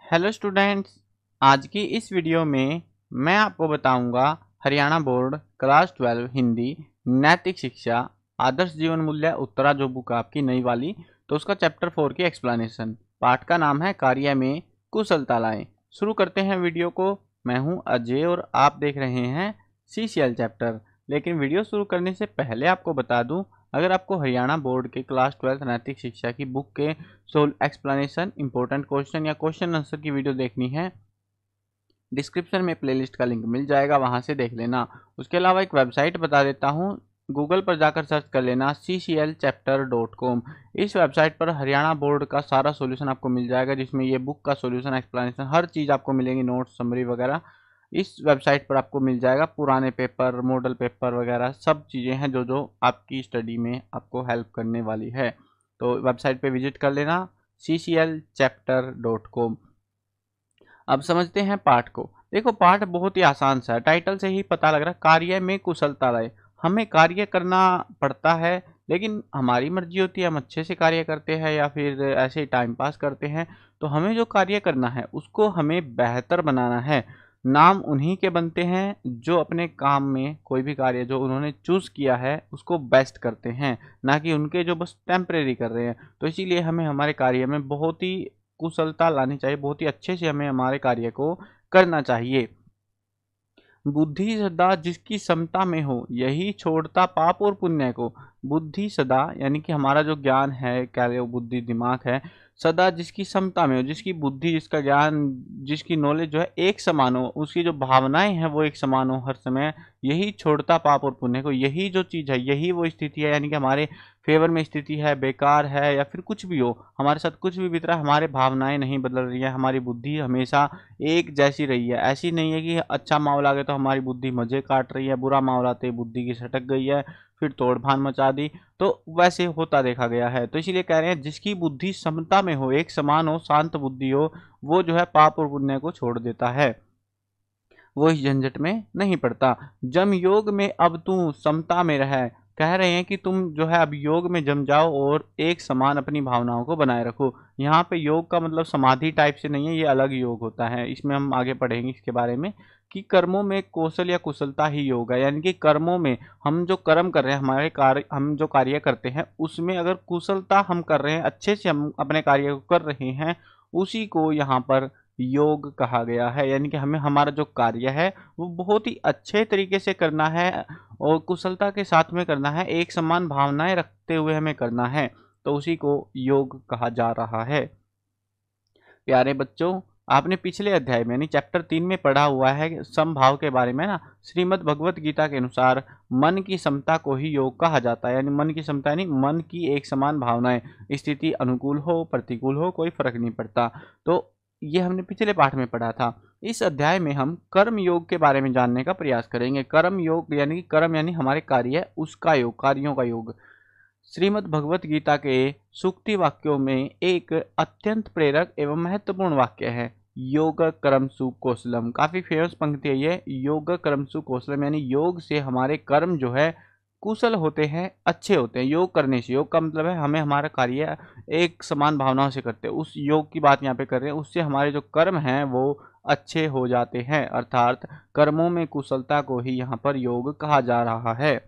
Hello students. आज की इस वीडियो में मैं आपको बताऊंगा हरियाणा बोर्ड क्लास 12 हिंदी नैतिक शिक्षा आदर्श जीवन मूल्य उत्तरा जो बुक आपकी नई वाली, तो उसका चैप्टर 4 की एक्सप्लेनेशन। पाठ का नाम है कार्य में कुशलता लाएं। शुरू करते हैं वीडियो को। मैं हूं अजय और आप देख रहे हैं CCL चैप्टर। लेकिन वीडियो शुरू करने से पहले आपको बता दूं, अगर आपको हरियाणा बोर्ड के क्लास 12 नैतिक शिक्षा की बुक के सोल्व एक्सप्लेनेशन, इंपॉर्टेंट क्वेश्चन या क्वेश्चन आंसर की वीडियो देखनी है, डिस्क्रिप्शन में प्लेलिस्ट का लिंक मिल जाएगा, वहां से देख लेना। उसके अलावा एक वेबसाइट बता देता हूँ, गूगल पर जाकर सर्च कर लेना cclchapter.com। इस वेबसाइट पर हरियाणा बोर्ड का सारा सॉल्यूशन आपको मिल जाएगा, जिसमें ये बुक का सॉल्यूशन, एक्सप्लेनेशन, हर चीज़ आपको मिलेगी, नोट्स, समरी वगैरह। इस वेबसाइट पर आपको मिल जाएगा पुराने पेपर, मॉडल पेपर वगैरह सब चीज़ें हैं जो जो आपकी स्टडी में आपको हेल्प करने वाली है। तो वेबसाइट पे विजिट कर लेना cclchapter.com। अब समझते हैं पाठ को। देखो, पाठ बहुत ही आसान सा है, टाइटल से ही पता लग रहा है, कार्य में कुशलता लाए। हमें कार्य करना पड़ता है, लेकिन हमारी मर्जी होती है हम अच्छे से कार्य करते हैं या फिर ऐसे ही टाइम पास करते हैं। तो हमें जो कार्य करना है उसको हमें बेहतर बनाना है। नाम उन्हीं के बनते हैं जो अपने काम में कोई भी कार्य जो उन्होंने चूज किया है उसको बेस्ट करते हैं, ना कि उनके जो बस टेम्परेरी कर रहे हैं। तो इसीलिए हमें हमारे कार्य में बहुत ही कुशलता लानी चाहिए, बहुत ही अच्छे से हमें हमारे कार्य को करना चाहिए। बुद्धि सदा जिसकी समता में हो, यही छोड़ता पाप और पुण्य को। बुद्धि सदा यानी कि हमारा जो ज्ञान है, क्या वो बुद्धि दिमाग है, सदा जिसकी समता में हो, जिसकी बुद्धि, जिसका ज्ञान, जिसकी नॉलेज जो है एक समान हो, उसकी जो भावनाएं हैं वो एक समान हो हर समय, यही छोड़ता पाप और पुण्य को। यही जो चीज़ है, यही वो स्थिति है, यानी कि हमारे फेवर में स्थिति है, बेकार है या फिर कुछ भी हो, हमारे साथ कुछ भी बीत रहा है, हमारे भावनाएं नहीं बदल रही है, हमारी बुद्धि हमेशा एक जैसी रही है। ऐसी नहीं है कि अच्छा माहौल आ गया तो हमारी बुद्धि मजे काट रही है, बुरा माहौल आते ही बुद्धि की सटक गई है, फिर तोड़ भान मचा दी। तो वैसे होता देखा गया है। तो इसीलिए कह रहे हैं जिसकी बुद्धि समता में हो, एक समान हो, शांत बुद्धि हो, वो जो है पाप और पुण्य को छोड़ देता है, वो इस झंझट में नहीं पड़ता। जम योग में अब तू समता में रह। कह रहे हैं कि तुम जो है अब योग में जम जाओ और एक समान अपनी भावनाओं को बनाए रखो। यहाँ पे योग का मतलब समाधि टाइप से नहीं है, ये अलग योग होता है। इसमें हम आगे पढ़ेंगे इसके बारे में कि कर्मों में कौशल या कुशलता ही योग है। यानी कि कर्मों में हम जो कर्म कर रहे हैं, हमारे कार्य, हम जो कार्य करते हैं उसमें अगर कुशलता हम कर रहे हैं, अच्छे से हम अपने कार्य को कर रहे हैं, उसी को यहाँ पर योग कहा गया है। यानी कि हमें हमारा जो कार्य है वो बहुत ही अच्छे तरीके से करना है और कुशलता के साथ में करना है, एक समान भावनाएं रखते हुए हमें करना है। तो उसी को योग कहा जा रहा है। प्यारे बच्चों, आपने पिछले अध्याय में यानी चैप्टर 3 में पढ़ा हुआ है समभाव के बारे में ना। श्रीमद् भगवत गीता के अनुसार मन की समता को ही योग कहा जाता है। यानी मन की समता यानी मन की एक समान भावनाएं, स्थिति अनुकूल हो प्रतिकूल हो कोई फर्क नहीं पड़ता। तो ये हमने पिछले पाठ में पढ़ा था। इस अध्याय में हम कर्म योग के बारे में जानने का प्रयास करेंगे। कर्म योग यानी कि कर्म यानी हमारे कार्य, उसका योग, कार्यों का योग। श्रीमद् भगवत गीता के सूक्ति वाक्यों में एक अत्यंत प्रेरक एवं महत्वपूर्ण वाक्य है, योग कर्मसु कौशलम। काफी फेमस पंक्ति है ये, योग कर्मसु कौशलम, यानी योग से हमारे कर्म जो है कुशल होते हैं, अच्छे होते हैं। योग करने से, योग का मतलब है हमें हमारा कार्य एक समान भावनाओं से करते हैं, उस योग की बात यहाँ पे कर रहे हैं। उससे हमारे जो कर्म हैं वो अच्छे हो जाते हैं, अर्थात कर्मों में कुशलता को ही यहाँ पर योग कहा जा रहा है।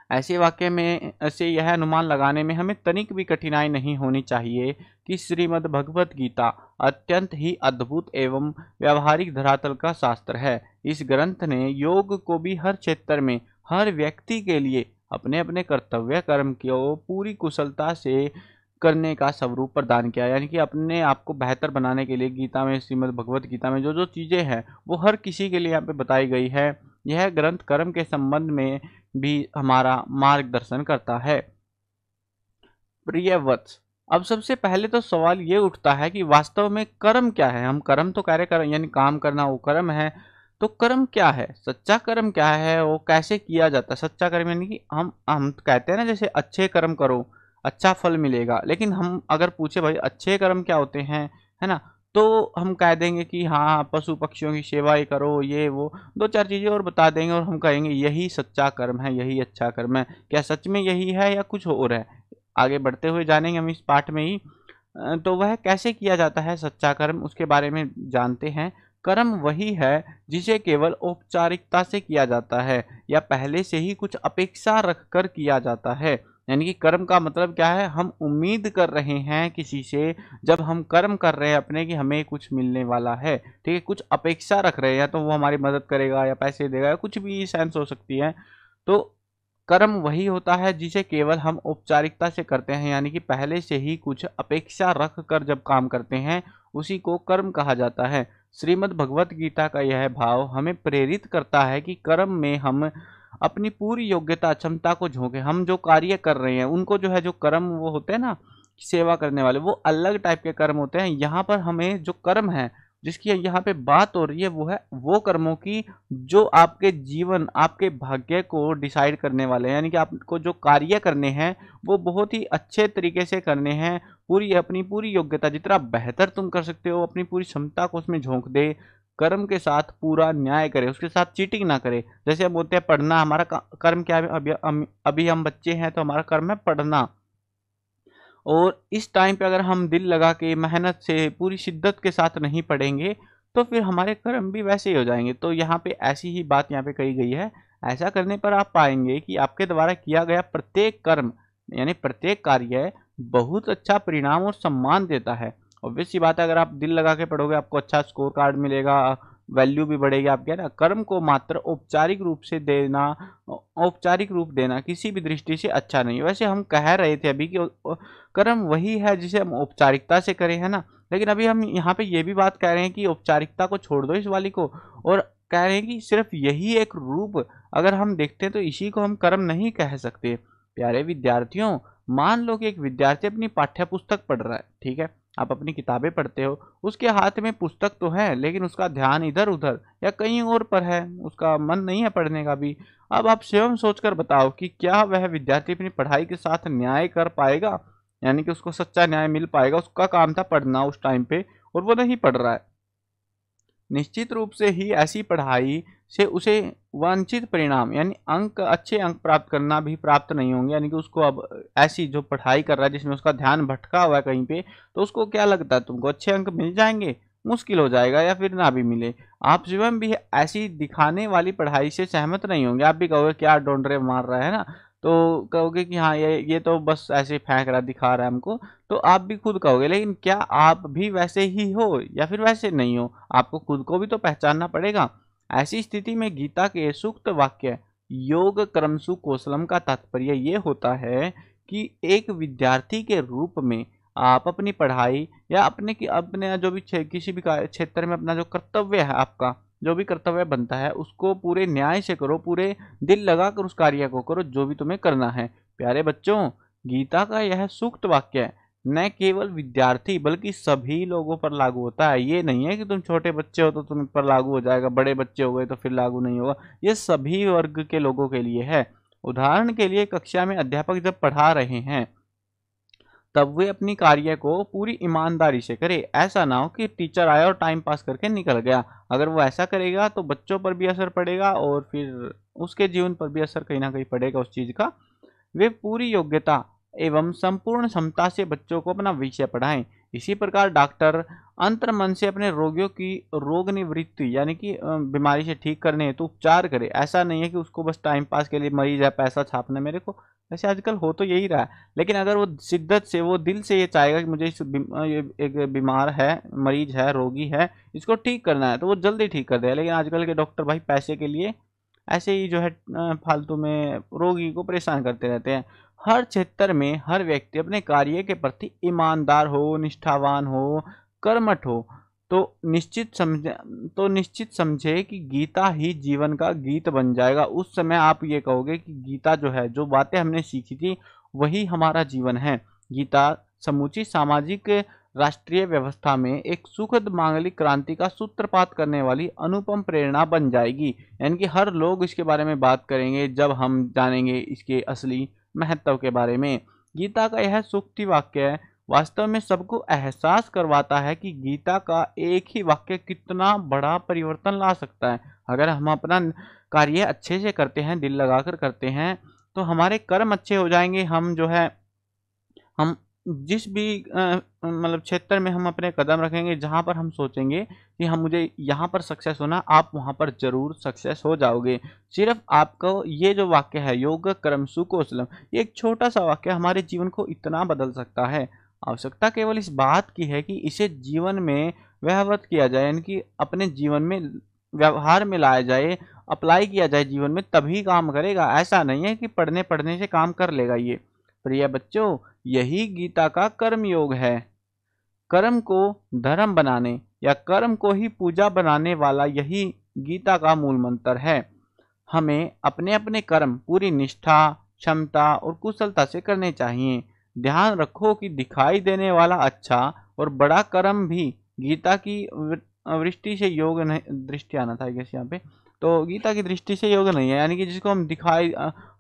ऐसे वाक्य में ऐसे यह अनुमान लगाने में हमें तनिक भी कठिनाई नहीं होनी चाहिए कि श्रीमद् भगवत गीता अत्यंत ही अद्भुत एवं व्यावहारिक धरातल का शास्त्र है। इस ग्रंथ ने योग को भी हर क्षेत्र में, हर व्यक्ति के लिए अपने अपने कर्तव्य कर्म को पूरी कुशलता से करने का स्वरूप प्रदान किया। यानी कि अपने आप को बेहतर बनाने के लिए गीता में, श्रीमद् भगवत गीता में जो जो चीज़ें हैं वो हर किसी के लिए यहाँ पे बताई गई है। यह ग्रंथ कर्म के संबंध में भी हमारा मार्गदर्शन करता है। प्रिय वत्स, अब सबसे पहले तो सवाल ये उठता है कि वास्तव में कर्म क्या है। हम कर्म तो कार्य कर यानी काम करना वो कर्म है, तो कर्म क्या है, सच्चा कर्म क्या है, वो कैसे किया जाता है। सच्चा कर्म यानी कि हम कहते हैं ना, जैसे अच्छे कर्म करो अच्छा फल मिलेगा, लेकिन हम अगर पूछे भाई अच्छे कर्म क्या होते हैं, है ना, तो हम कह देंगे कि हाँ पशु पक्षियों की सेवा ही करो, ये वो दो चार चीज़ें और बता देंगे और हम कहेंगे यही सच्चा कर्म है, यही अच्छा कर्म है। क्या सच में यही है या कुछ और है, आगे बढ़ते हुए जानेंगे हम इस पाठ में ही। तो वह कैसे किया जाता है सच्चा कर्म, उसके बारे में जानते हैं। कर्म वही है जिसे केवल औपचारिकता से किया जाता है या पहले से ही कुछ अपेक्षा रखकर किया जाता है। यानी कि कर्म का मतलब क्या है, हम उम्मीद कर रहे हैं किसी से, जब हम कर्म कर रहे हैं अपने कि हमें कुछ मिलने वाला है, ठीक है, कुछ अपेक्षा रख रहे हैं, तो वो हमारी मदद करेगा या पैसे देगा या कुछ भी सेंस हो सकती है। तो कर्म वही होता है जिसे केवल हम औपचारिकता से करते हैं, यानी कि पहले से ही कुछ अपेक्षा रख कर जब काम करते हैं, उसी को कर्म कहा जाता है। श्रीमद् भगवत गीता का यह भाव हमें प्रेरित करता है कि कर्म में हम अपनी पूरी योग्यता क्षमता को झोंके। हम जो कार्य कर रहे हैं उनको जो है, जो कर्म वो होते हैं ना सेवा करने वाले, वो अलग टाइप के कर्म होते हैं। यहाँ पर हमें जो कर्म है जिसकी यहाँ पे बात हो रही है, वो है वो कर्मों की जो आपके जीवन, आपके भाग्य को डिसाइड करने वाले हैं। यानी कि आपको जो कार्य करने हैं वो बहुत ही अच्छे तरीके से करने हैं, पूरी अपनी पूरी योग्यता, जितना बेहतर तुम कर सकते हो अपनी पूरी क्षमता को उसमें झोंक दे। कर्म के साथ पूरा न्याय करे, उसके साथ चीटिंग ना करे। जैसे हम बोलते हैं पढ़ना, हमारा कर्म क्या है, अभी हम बच्चे हैं तो हमारा कर्म है पढ़ना, और इस टाइम पे अगर हम दिल लगा के मेहनत से पूरी शिद्दत के साथ नहीं पढ़ेंगे तो फिर हमारे कर्म भी वैसे ही हो जाएंगे। तो यहाँ पे ऐसी ही बात यहाँ पे कही गई है। ऐसा करने पर आप पाएंगे कि आपके द्वारा किया गया प्रत्येक कर्म, यानी प्रत्येक कार्य बहुत अच्छा परिणाम और सम्मान देता है। ऑब्वियस सी बात है, अगर आप दिल लगा के पढ़ोगे आपको अच्छा स्कोर कार्ड मिलेगा, वैल्यू भी बढ़ेगी आपकी, है ना। कर्म को मात्र औपचारिक रूप से देना, औपचारिक रूप देना किसी भी दृष्टि से अच्छा नहीं है। वैसे हम कह रहे थे अभी कि कर्म वही है जिसे हम औपचारिकता से करें, है ना। लेकिन अभी हम यहाँ पे ये भी बात कह रहे हैं कि औपचारिकता को छोड़ दो इस वाली को, और कह रहे हैं कि सिर्फ यही एक रूप अगर हम देखते हैं तो इसी को हम कर्म नहीं कह सकते। प्यारे विद्यार्थियों, मान लो कि एक विद्यार्थी अपनी पाठ्य पुस्तक पढ़ रहा है, ठीक है, आप अपनी किताबें पढ़ते हो, उसके हाथ में पुस्तक तो है लेकिन उसका ध्यान इधर उधर या कहीं और पर है, उसका मन नहीं है पढ़ने का भी। अब आप स्वयं सोचकर बताओ कि क्या वह विद्यार्थी अपनी पढ़ाई के साथ न्याय कर पाएगा, यानी कि उसको सच्चा न्याय मिल पाएगा। उसका काम था पढ़ना उस टाइम पे और वो नहीं पढ़ रहा है। निश्चित रूप से ही ऐसी पढ़ाई से उसे वांछित परिणाम यानी अंक, अच्छे अंक प्राप्त करना भी प्राप्त नहीं होंगे। यानी कि उसको अब ऐसी जो पढ़ाई कर रहा है जिसमें उसका ध्यान भटका हुआ है कहीं पे, तो उसको क्या लगता है तुमको अच्छे अंक मिल जाएंगे? मुश्किल हो जाएगा या फिर ना भी मिले। आप स्वयं भी ऐसी दिखाने वाली पढ़ाई से सहमत नहीं होंगे। आप भी कहोगे क्या डोंडरे मार रहा है ना, तो कहोगे कि हाँ ये तो बस ऐसे फेंक रहा, दिखा रहा है हमको, तो आप भी खुद कहोगे। लेकिन क्या आप भी वैसे ही हो या फिर वैसे नहीं हो? आपको खुद को भी तो पहचानना पड़ेगा। ऐसी स्थिति में गीता के सूक्त वाक्य योग कर्मसु कौशलम का तात्पर्य ये होता है कि एक विद्यार्थी के रूप में आप अपनी पढ़ाई या अपने जो भी किसी भी क्षेत्र में अपना जो कर्तव्य है, आपका जो भी कर्तव्य बनता है उसको पूरे न्याय से करो, पूरे दिल लगाकर उस कार्य को करो जो भी तुम्हें करना है। प्यारे बच्चों, गीता का यह सूक्त वाक्य न केवल विद्यार्थी बल्कि सभी लोगों पर लागू होता है। ये नहीं है कि तुम छोटे बच्चे हो तो तुम पर लागू हो जाएगा, बड़े बच्चे हो गए तो फिर लागू नहीं होगा। ये सभी वर्ग के लोगों के लिए है। उदाहरण के लिए कक्षा में अध्यापक जब पढ़ा रहे हैं तब वे अपनी कार्य को पूरी ईमानदारी से करें। ऐसा ना हो कि टीचर आया और टाइम पास करके निकल गया। अगर वो ऐसा करेगा तो बच्चों पर भी असर पड़ेगा और फिर उसके जीवन पर भी असर कहीं ना कहीं पड़ेगा उस चीज़ का। वे पूरी योग्यता एवं संपूर्ण क्षमता से बच्चों को अपना विषय पढ़ाएं। इसी प्रकार डॉक्टर अंतर्मन से अपने रोगियों की रोग निवृत्ति यानी कि बीमारी से ठीक करने हेतु उपचार करे। ऐसा नहीं है कि उसको बस टाइम पास के लिए मरीज है पैसा छापना मेरे को, वैसे आजकल हो तो यही रहा है। लेकिन अगर वो शिद्दत से, वो दिल से ये चाहेगा कि मुझे ये एक बीमार है, मरीज है, रोगी है, इसको ठीक करना है, तो वो जल्दी ठीक कर देगा। लेकिन आजकल के डॉक्टर भाई पैसे के लिए ऐसे ही जो है फालतू में रोगी को परेशान करते रहते हैं। हर क्षेत्र में हर व्यक्ति अपने कार्य के प्रति ईमानदार हो, निष्ठावान हो, कर्मठ हो। तो निश्चित समझे कि गीता ही जीवन का गीत बन जाएगा। उस समय आप ये कहोगे कि गीता जो है, जो बातें हमने सीखी थी वही हमारा जीवन है। गीता समूची सामाजिक राष्ट्रीय व्यवस्था में एक सुखद मांगलिक क्रांति का सूत्रपात करने वाली अनुपम प्रेरणा बन जाएगी। यानी कि हर लोग इसके बारे में बात करेंगे जब हम जानेंगे इसके असली महत्व के बारे में। गीता का यह सूक्ति वाक्य वास्तव में सबको एहसास करवाता है कि गीता का एक ही वाक्य कितना बड़ा परिवर्तन ला सकता है। अगर हम अपना कार्य अच्छे से करते हैं, दिल लगाकर करते हैं, तो हमारे कर्म अच्छे हो जाएंगे। हम जो है हम जिस भी मतलब क्षेत्र में हम अपने कदम रखेंगे, जहाँ पर हम सोचेंगे कि हम मुझे यहाँ पर सक्सेस होना, आप वहाँ पर ज़रूर सक्सेस हो जाओगे। सिर्फ आपको ये जो वाक्य है, योग कर्म सुकौशलम, ये एक छोटा सा वाक्य हमारे जीवन को इतना बदल सकता है। आवश्यकता केवल इस बात की है कि इसे जीवन में व्यवहार किया जाए, यानी कि अपने जीवन में व्यवहार में लाया जाए, अप्लाई किया जाए जीवन में, तभी काम करेगा। ऐसा नहीं है कि पढ़ने पढ़ने से काम कर लेगा ये। प्रिय बच्चों, यही गीता का कर्म योग है। कर्म को धर्म बनाने या कर्म को ही पूजा बनाने वाला यही गीता का मूल मंत्र है। हमें अपने अपने कर्म पूरी निष्ठा, क्षमता और कुशलता से करने चाहिए। ध्यान रखो कि दिखाई देने वाला अच्छा और बड़ा कर्म भी गीता की वृष्टि से योग नहीं, दृष्टि आना था कैसे यहाँ पे, तो गीता की दृष्टि से योग नहीं है। यानी कि जिसको हम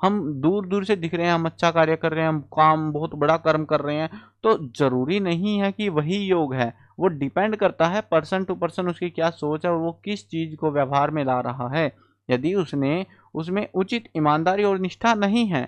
हम दूर दूर से दिख रहे हैं, हम अच्छा कार्य कर रहे हैं, हम काम बहुत बड़ा कर्म कर रहे हैं, तो जरूरी नहीं है कि वही योग है। वो डिपेंड करता है पर्सन टू पर्सन, उसकी क्या सोच है और वो किस चीज को व्यवहार में ला रहा है। यदि उसने उसमें उचित ईमानदारी और निष्ठा नहीं है,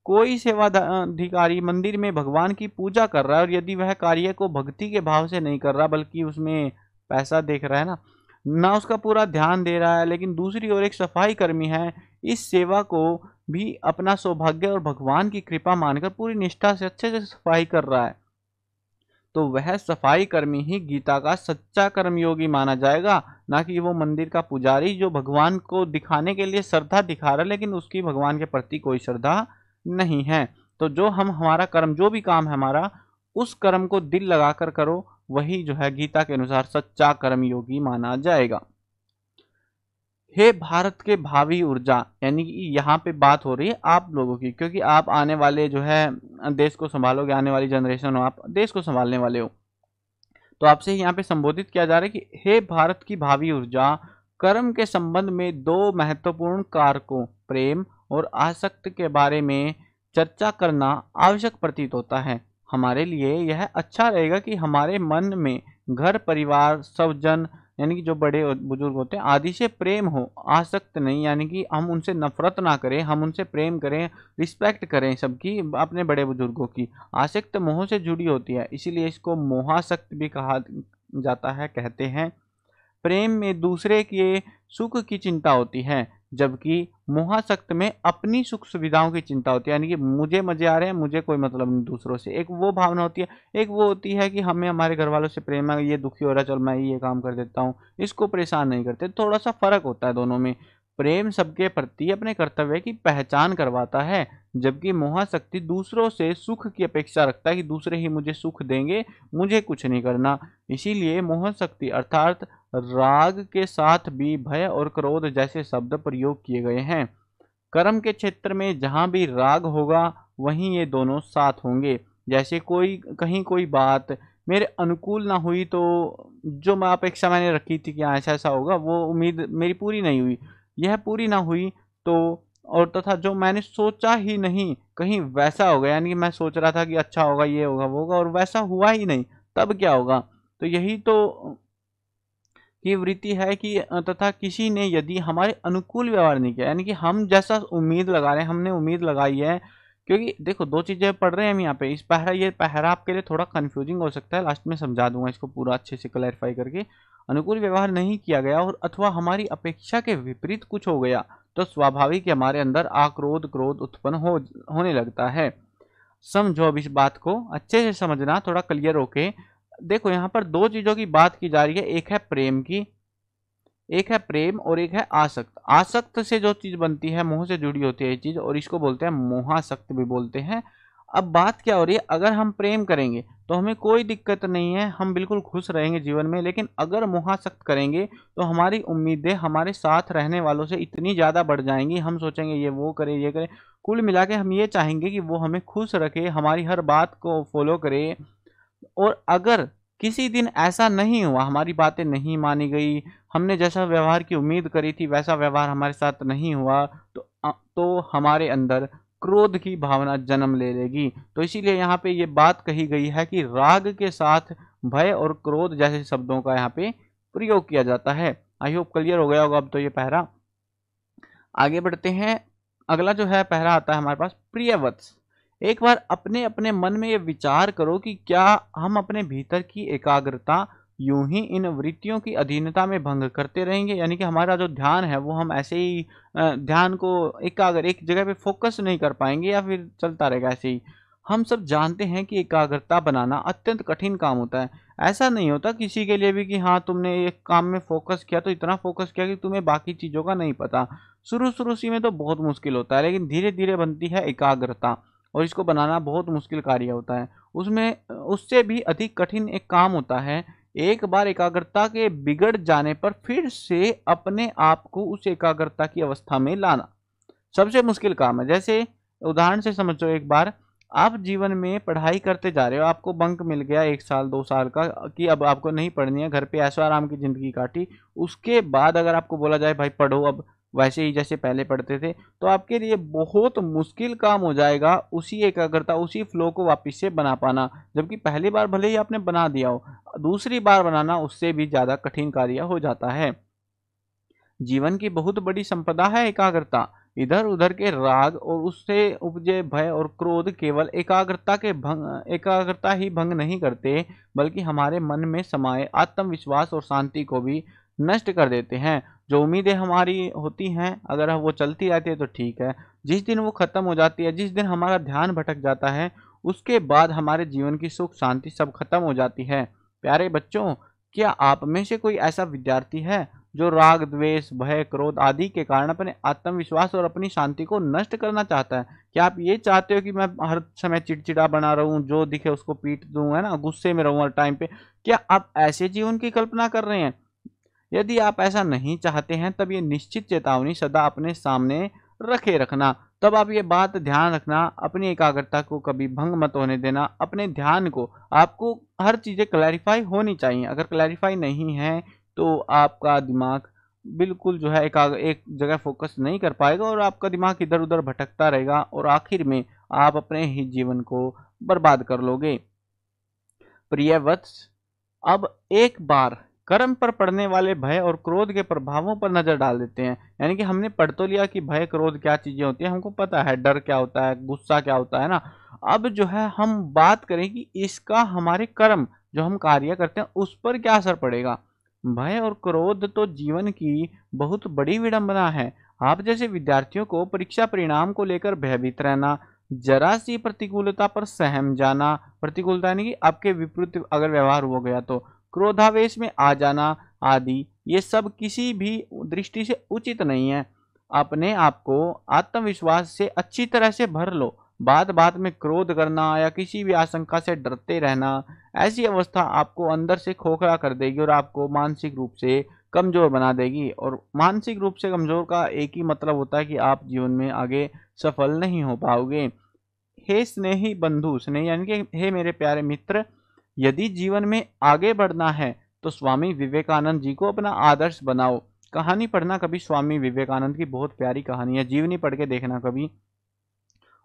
कोई सेवा अधिकारी मंदिर में भगवान की पूजा कर रहा है और यदि वह कार्य को भक्ति के भाव से नहीं कर रहा बल्कि उसमें पैसा देख रहा है ना उसका पूरा ध्यान दे रहा है, लेकिन दूसरी ओर एक सफाई कर्मी है, इस सेवा को भी अपना सौभाग्य और भगवान की कृपा मानकर पूरी निष्ठा से अच्छे से सफाई कर रहा है, तो वह सफाई कर्मी ही गीता का सच्चा कर्मयोगी माना जाएगा, ना कि वो मंदिर का पुजारी जो भगवान को दिखाने के लिए श्रद्धा दिखा रहा है लेकिन उसकी भगवान के प्रति कोई श्रद्धा नहीं है। तो जो हम हमारा कर्म, जो भी काम है हमारा, उस कर्म को दिल लगाकर करो, वही जो है गीता के अनुसार सच्चा कर्मयोगी माना जाएगा। हे भारत के भावी ऊर्जा, यानी कि यहाँ पे बात हो रही है आप लोगों की, क्योंकि आप आने वाले जो है देश को संभालोगे, आने वाली जनरेशन हो, आप देश को संभालने वाले हो, तो आपसे यहाँ पे संबोधित किया जा रहा है कि हे भारत की भावी ऊर्जा, कर्म के संबंध में दो महत्वपूर्ण कारकों प्रेम और आसक्त के बारे में चर्चा करना आवश्यक प्रतीत होता है। हमारे लिए यह अच्छा रहेगा कि हमारे मन में घर परिवार स्वजन, यानी कि जो बड़े बुजुर्ग होते हैं आदि से प्रेम हो, आसक्त नहीं, यानी कि हम उनसे नफरत ना करें, हम उनसे प्रेम करें, रिस्पेक्ट करें सबकी, अपने बड़े बुजुर्गों की। आसक्त मोह से जुड़ी होती है, इसीलिए इसको मोहासक्त भी कहा जाता है। कहते हैं प्रेम में दूसरे के सुख की चिंता होती है, जबकि मोहासक्त में अपनी सुख सुविधाओं की चिंता होती है, यानी कि मुझे मजे आ रहे हैं, मुझे कोई मतलब नहीं दूसरों से, एक वो भावना होती है। एक वो होती है कि हमें हमारे घर वालों से प्रेम है, ये दुखी हो रहा है चल मैं ये काम कर देता हूँ, इसको परेशान नहीं करते। थोड़ा सा फर्क होता है दोनों में। प्रेम सबके प्रति अपने कर्तव्य की पहचान करवाता है, जबकि मोहाशक्ति दूसरों से सुख की अपेक्षा रखता है कि दूसरे ही मुझे सुख देंगे, मुझे कुछ नहीं करना। इसीलिए मोहशक्ति अर्थात राग के साथ भी भय और क्रोध जैसे शब्द प्रयोग किए गए हैं। कर्म के क्षेत्र में जहां भी राग होगा वहीं ये दोनों साथ होंगे। जैसे कोई बात मेरे अनुकूल ना हुई, तो जो मैं अपेक्षा मैंने रखी थी कि हाँ ऐसा ऐसा होगा, वो उम्मीद मेरी पूरी नहीं हुई, यह पूरी ना हुई, तो और तथा जो मैंने सोचा ही नहीं कहीं वैसा हो गया, यानी कि मैं सोच रहा था कि अच्छा होगा, ये होगा, वो होगा, और वैसा हुआ ही नहीं, तब क्या होगा। तो यही तो की वृत्ति है कि तथा किसी ने यदि हमारे अनुकूल व्यवहार नहीं किया, यानी कि हम जैसा उम्मीद लगा रहे हैं, हमने उम्मीद लगाई है, क्योंकि देखो दो चीजें पढ़ रहे हैं हम यहाँ पे। इस पहरा, ये पहरा आपके लिए थोड़ा कंफ्यूजिंग हो सकता है, लास्ट में समझा दूंगा इसको पूरा अच्छे से क्लैरिफाई करके। अनुकूल व्यवहार नहीं किया गया और अथवा हमारी अपेक्षा के विपरीत कुछ हो गया, तो स्वाभाविक ही हमारे अंदर आक्रोध क्रोध उत्पन्न होने लगता है। समझो अब इस बात को अच्छे से समझना, थोड़ा क्लियर होके देखो। यहाँ पर दो चीजों की बात की जा रही है, एक है प्रेम की, एक है प्रेम और एक है आसक्त। आसक्त से जो चीज बनती है, मोह से जुड़ी होती है ये चीज, और इसको बोलते हैं मोहासक्त भी बोलते हैं। अब बात क्या हो रही है, अगर हम प्रेम करेंगे तो हमें कोई दिक्कत नहीं है, हम बिल्कुल खुश रहेंगे जीवन में, लेकिन अगर मोहासक्त करेंगे तो हमारी उम्मीदें हमारे साथ रहने वालों से इतनी ज्यादा बढ़ जाएंगी, हम सोचेंगे ये वो करे ये करे, कुल मिला के हम ये चाहेंगे कि वो हमें खुश रखे, हमारी हर बात को फॉलो करे। और अगर किसी दिन ऐसा नहीं हुआ, हमारी बातें नहीं मानी गई, हमने जैसा व्यवहार की उम्मीद करी थी वैसा व्यवहार हमारे साथ नहीं हुआ, तो हमारे अंदर क्रोध की भावना जन्म ले लेगी। तो इसीलिए यहाँ पे ये बात कही गई है कि राग के साथ भय और क्रोध जैसे शब्दों का यहाँ पे प्रयोग किया जाता है। आई होप क्लियर हो गया होगा अब तो ये पहरा। आगे बढ़ते हैं, अगला जो है पहरा आता है हमारे पास प्रियवत्स। एक बार अपने अपने मन में ये विचार करो कि क्या हम अपने भीतर की एकाग्रता यूं ही इन वृत्तियों की अधीनता में भंग करते रहेंगे, यानी कि हमारा जो ध्यान है वो हम ऐसे ही ध्यान को एकाग्र एक जगह पे फोकस नहीं कर पाएंगे, या फिर चलता रहेगा ऐसे ही। हम सब जानते हैं कि एकाग्रता बनाना अत्यंत कठिन काम होता है। ऐसा नहीं होता किसी के लिए भी कि हाँ तुमने एक काम में फोकस किया तो इतना फोकस किया कि तुम्हें बाकी चीज़ों का नहीं पता। शुरू शुरू सी में तो बहुत मुश्किल होता है, लेकिन धीरे धीरे बनती है एकाग्रता, और इसको बनाना बहुत मुश्किल कार्य होता है। उसमें उससे भी अधिक कठिन एक काम होता है, एक बार एकाग्रता के बिगड़ जाने पर फिर से अपने आप को उस एकाग्रता की अवस्था में लाना सबसे मुश्किल काम है। जैसे उदाहरण से समझो, एक बार आप जीवन में पढ़ाई करते जा रहे हो, आपको बंक मिल गया 1 साल 2 साल का कि अब आपको नहीं पढ़नी है, घर पे ऐशो आराम की ज़िंदगी काटी। उसके बाद अगर आपको बोला जाए भाई पढ़ो अब वैसे ही जैसे पहले पढ़ते थे, तो आपके लिए बहुत मुश्किल काम हो जाएगा उसी एकाग्रता उसी फ्लो को वापस से बना पाना। जबकि पहली बार भले ही आपने बना दिया हो, दूसरी बार बनाना उससे भी ज़्यादा कठिन कार्य हो जाता है। जीवन की बहुत बड़ी संपदा है एकाग्रता। इधर उधर के राग और उससे उपजे भय और क्रोध केवल एकाग्रता ही भंग नहीं करते, बल्कि हमारे मन में समाये आत्मविश्वास और शांति को भी नष्ट कर देते हैं। जो उम्मीदें हमारी होती हैं, अगर वो चलती रहती है तो ठीक है। जिस दिन वो खत्म हो जाती है, जिस दिन हमारा ध्यान भटक जाता है, उसके बाद हमारे जीवन की सुख शांति सब खत्म हो जाती है। प्यारे बच्चों, क्या आप में से कोई ऐसा विद्यार्थी है जो राग द्वेष भय क्रोध आदि के कारण अपने आत्मविश्वास और अपनी शांति को नष्ट करना चाहता है? क्या आप ये चाहते हो कि मैं हर समय चिड़चिड़ा बना रहूं, जो दिखे उसको पीट दूं, है ना, गुस्से में रहूं हर टाइम पे? क्या आप ऐसे जीवन की कल्पना कर रहे हैं? यदि आप ऐसा नहीं चाहते हैं, तब ये निश्चित चेतावनी सदा अपने सामने रखे रखना। तब आप ये बात ध्यान रखना, अपनी एकाग्रता को कभी भंग मत होने देना। अपने ध्यान को आपको हर चीज़ें क्लैरिफाई होनी चाहिए। अगर क्लैरिफाई नहीं है तो आपका दिमाग बिल्कुल जो है एक जगह फोकस नहीं कर पाएगा, और आपका दिमाग इधर उधर भटकता रहेगा, और आखिर में आप अपने ही जीवन को बर्बाद कर लोगे। प्रिय वत्स, अब एक बार कर्म पर पड़ने वाले भय और क्रोध के प्रभावों पर नजर डाल देते हैं। यानी कि हमने पढ़ तो लिया कि भय क्रोध क्या चीजें होती हैं, हमको पता है डर क्या होता है, गुस्सा क्या होता है ना। अब जो है हम बात करें कि इसका हमारे कर्म जो हम कार्य करते हैं उस पर क्या असर पड़ेगा। भय और क्रोध तो जीवन की बहुत बड़ी विडंबना है। आप जैसे विद्यार्थियों को परीक्षा परिणाम को लेकर भयभीत रहना, जरा सी प्रतिकूलता पर सहम जाना, प्रतिकूलता यानी कि आपके विपरीत अगर व्यवहार हो गया तो क्रोधावेश में आ जाना आदि, ये सब किसी भी दृष्टि से उचित नहीं है। अपने आप को आत्मविश्वास से अच्छी तरह से भर लो। बात बात में क्रोध करना या किसी भी आशंका से डरते रहना, ऐसी अवस्था आपको अंदर से खोखला कर देगी और आपको मानसिक रूप से कमजोर बना देगी। और मानसिक रूप से कमजोर का एक ही मतलब होता है कि आप जीवन में आगे सफल नहीं हो पाओगे। हे स्नेही बंधु, स्नेही यानी कि हे मेरे प्यारे मित्र, यदि जीवन में आगे बढ़ना है तो स्वामी विवेकानंद जी को अपना आदर्श बनाओ। कहानी पढ़ना कभी, स्वामी विवेकानंद की बहुत प्यारी कहानी है, जीवनी पढ़ के देखना कभी।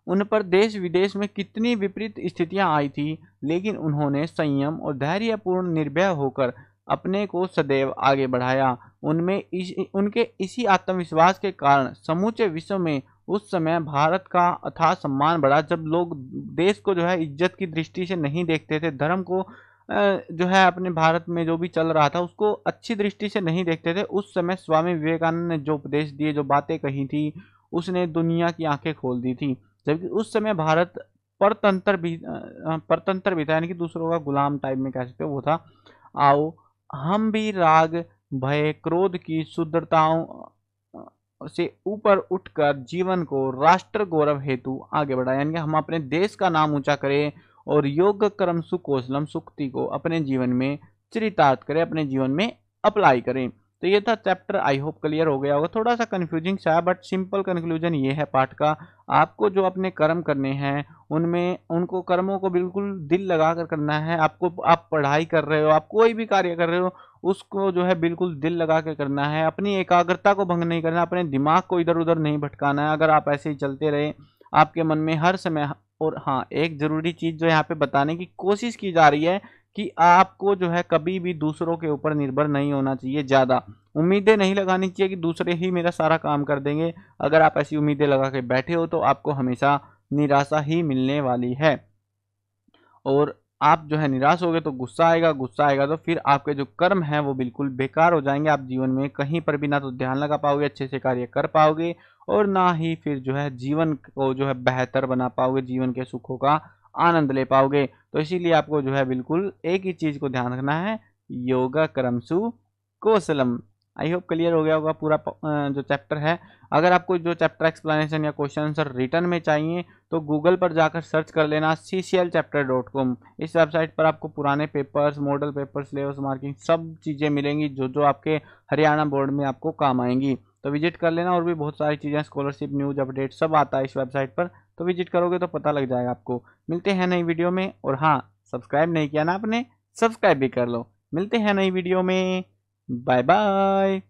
उन पर देश विदेश में कितनी विपरीत स्थितियां आई थी, लेकिन उन्होंने संयम और धैर्यपूर्ण निर्भय होकर अपने को सदैव आगे बढ़ाया। उनके इसी आत्मविश्वास के कारण समूचे विश्व में उस समय भारत का अथाह सम्मान बढ़ा। जब लोग देश को जो है इज्जत की दृष्टि से नहीं देखते थे, धर्म को जो है अपने भारत में जो भी चल रहा था उसको अच्छी दृष्टि से नहीं देखते थे, उस समय स्वामी विवेकानंद ने जो उपदेश दिए, जो बातें कही थी, उसने दुनिया की आंखें खोल दी थी। जबकि उस समय भारत परतंत्र भी था, यानी कि दूसरों का गुलाम टाइप में कह सकते हो वो था। आओ हम भी राग भय क्रोध की शुद्धताओं से ऊपर उठकर जीवन को राष्ट्र गौरव हेतु आगे बढ़ाएं, यानी कि हम अपने देश का नाम ऊंचा करें और योग कर्म सुकौशलम सुक्ति को अपने जीवन में चरितार्थ करें, अपने जीवन में अप्लाई करें। तो ये था चैप्टर, आई होप क्लियर हो गया होगा। थोड़ा सा कंफ्यूजिंग सा है, बट सिंपल कंक्लूजन ये है पाठ का। आपको जो अपने कर्म करने हैं उनमें उनको कर्मों को बिल्कुल दिल लगा कर करना है। आप पढ़ाई कर रहे हो, आप कोई भी कार्य कर रहे हो, उसको जो है बिल्कुल दिल लगा के करना है। अपनी एकाग्रता को भंग नहीं करना, अपने दिमाग को इधर उधर नहीं भटकाना है। अगर आप ऐसे ही चलते रहे आपके मन में हर समय, और हाँ एक जरूरी चीज जो यहाँ पे बताने की कोशिश की जा रही है कि आपको जो है कभी भी दूसरों के ऊपर निर्भर नहीं होना चाहिए। ज़्यादा उम्मीदें नहीं लगानी चाहिए कि दूसरे ही मेरा सारा काम कर देंगे। अगर आप ऐसी उम्मीदें लगा के बैठे हो तो आपको हमेशा निराशा ही मिलने वाली है। और आप जो है निराश होगे तो गुस्सा आएगा तो फिर आपके जो कर्म हैं वो बिल्कुल बेकार हो जाएंगे। आप जीवन में कहीं पर भी ना तो ध्यान लगा पाओगे, अच्छे से कार्य कर पाओगे, और ना ही फिर जो है जीवन को जो है बेहतर बना पाओगे, जीवन के सुखों का आनंद ले पाओगे। तो इसीलिए आपको जो है बिल्कुल एक ही चीज को ध्यान रखना है, योगा करमसु कौशलम। आई होप क्लियर हो गया होगा पूरा जो चैप्टर है। अगर आपको जो चैप्टर एक्सप्लेनेशन या क्वेश्चन आंसर रिटर्न में चाहिए तो गूगल पर जाकर सर्च कर लेना cclchapter.com। इस वेबसाइट पर आपको पुराने papers, model papers, syllabus marking सब चीज़ें मिलेंगी जो जो आपके हरियाणा बोर्ड में आपको काम आएंगी। तो विजिट कर लेना। और भी बहुत सारी चीज़ें, स्कॉलरशिप न्यूज अपडेट सब आता है इस वेबसाइट पर, तो विजिट करोगे तो पता लग जाएगा आपको। मिलते हैं नई वीडियो में। और हाँ, सब्सक्राइब नहीं किया ना आपने, सब्सक्राइब भी कर लो। मिलते हैं नई वीडियो में। Bye bye.